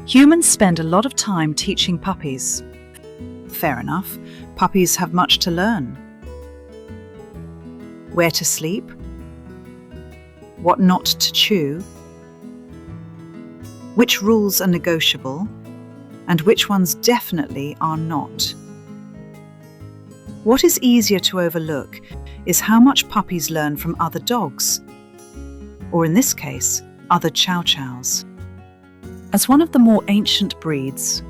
Humans spend a lot of time teaching puppies. Fair enough, puppies have much to learn. Where to sleep, what not to chew, which rules are negotiable, and which ones definitely are not. What is easier to overlook is how much puppies learn from other dogs, or in this case, other Chow Chows. As one of the more ancient breeds,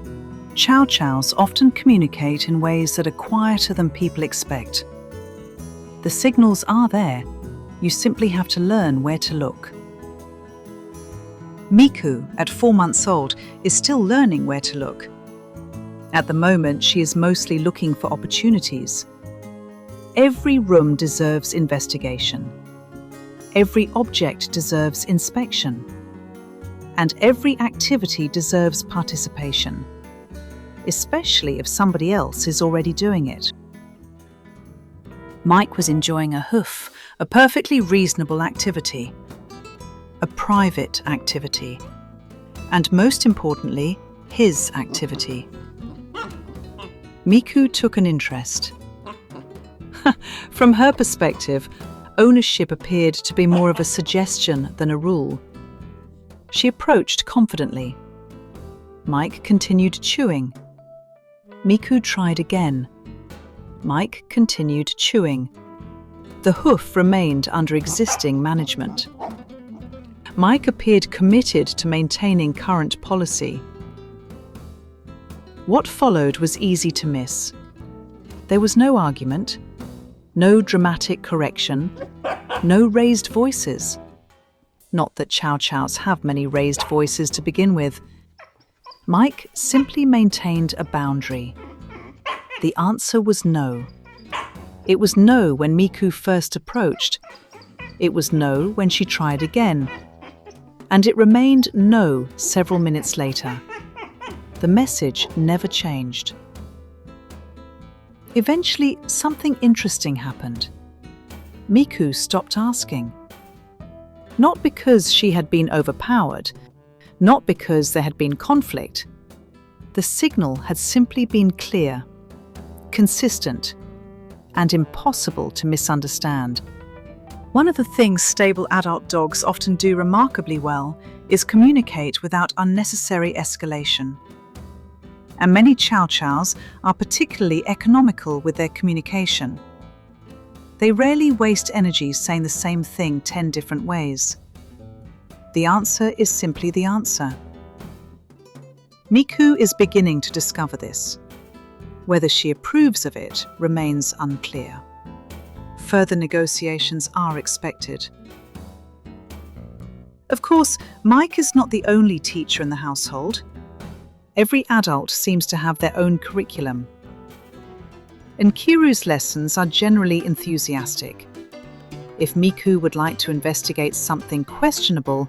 Chow Chows often communicate in ways that are quieter than people expect. The signals are there, you simply have to learn where to look. Miku, at 4 months old, is still learning where to look. At the moment, she is mostly looking for opportunities. Every room deserves investigation. Every object deserves inspection. And every activity deserves participation, especially if somebody else is already doing it. Mike was enjoying a hoof, a perfectly reasonable activity, a private activity, and most importantly, his activity. Miku took an interest. From her perspective, ownership appeared to be more of a suggestion than a rule. She approached confidently. Mike continued chewing. Miku tried again. Mike continued chewing. The hoof remained under existing management. Mike appeared committed to maintaining current policy. What followed was easy to miss. There was no argument, no dramatic correction, no raised voices. Not that Chow Chows have many raised voices to begin with. Mike simply maintained a boundary. The answer was no. It was no when Miku first approached. It was no when she tried again. And it remained no several minutes later. The message never changed. Eventually, something interesting happened. Miku stopped asking. Not because she had been overpowered, not because there had been conflict. The signal had simply been clear, consistent, and impossible to misunderstand. One of the things stable adult dogs often do remarkably well is communicate without unnecessary escalation. And many Chow Chows are particularly economical with their communication. They rarely waste energy saying the same thing 10 different ways. The answer is simply the answer. Miku is beginning to discover this. Whether she approves of it remains unclear. Further negotiations are expected. Of course, Mike is not the only teacher in the household. Every adult seems to have their own curriculum. Nkiru's lessons are generally enthusiastic. If Miku would like to investigate something questionable,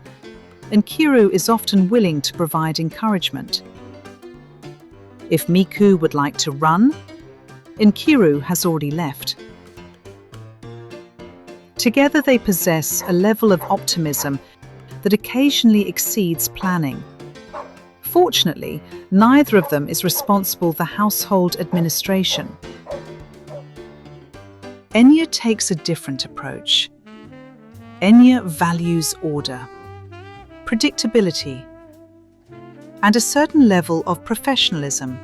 Nkiru is often willing to provide encouragement. If Miku would like to run, Nkiru has already left. Together they possess a level of optimism that occasionally exceeds planning. Fortunately, neither of them is responsible for household administration. Enya takes a different approach. Enya values order, predictability, and a certain level of professionalism.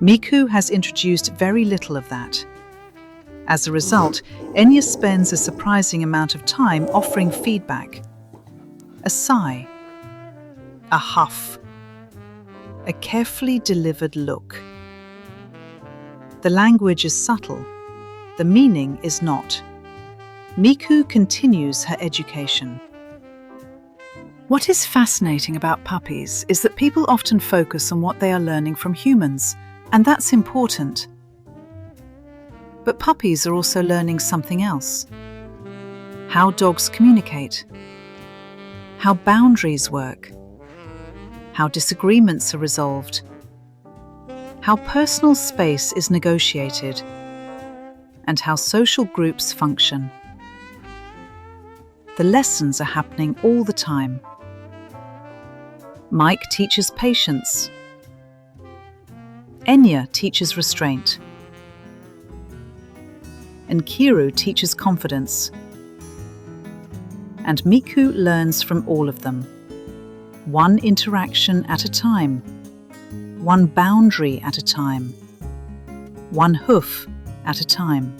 Miku has introduced very little of that. As a result, Enya spends a surprising amount of time offering feedback. A sigh, a huff, a carefully delivered look. The language is subtle, the meaning is not. Miku continues her education. What is fascinating about puppies is that people often focus on what they are learning from humans, and that's important. But puppies are also learning something else. How dogs communicate, how boundaries work, how disagreements are resolved, how personal space is negotiated, and how social groups function. The lessons are happening all the time. Mike teaches patience. Enya teaches restraint. Nkiru teaches confidence. And Miku learns from all of them. One interaction at a time. One boundary at a time. One hoof at a time.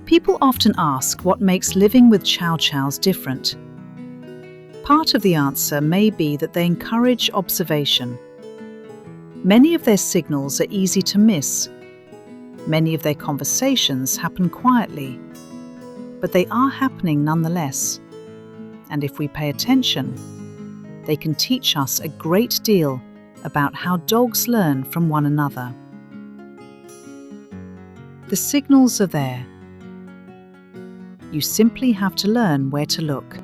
People often ask what makes living with Chow Chows different. Part of the answer may be that they encourage observation. Many of their signals are easy to miss. Many of their conversations happen quietly, but they are happening nonetheless. And if we pay attention, they can teach us a great deal about how dogs learn from one another. The signals are there. You simply have to learn where to look.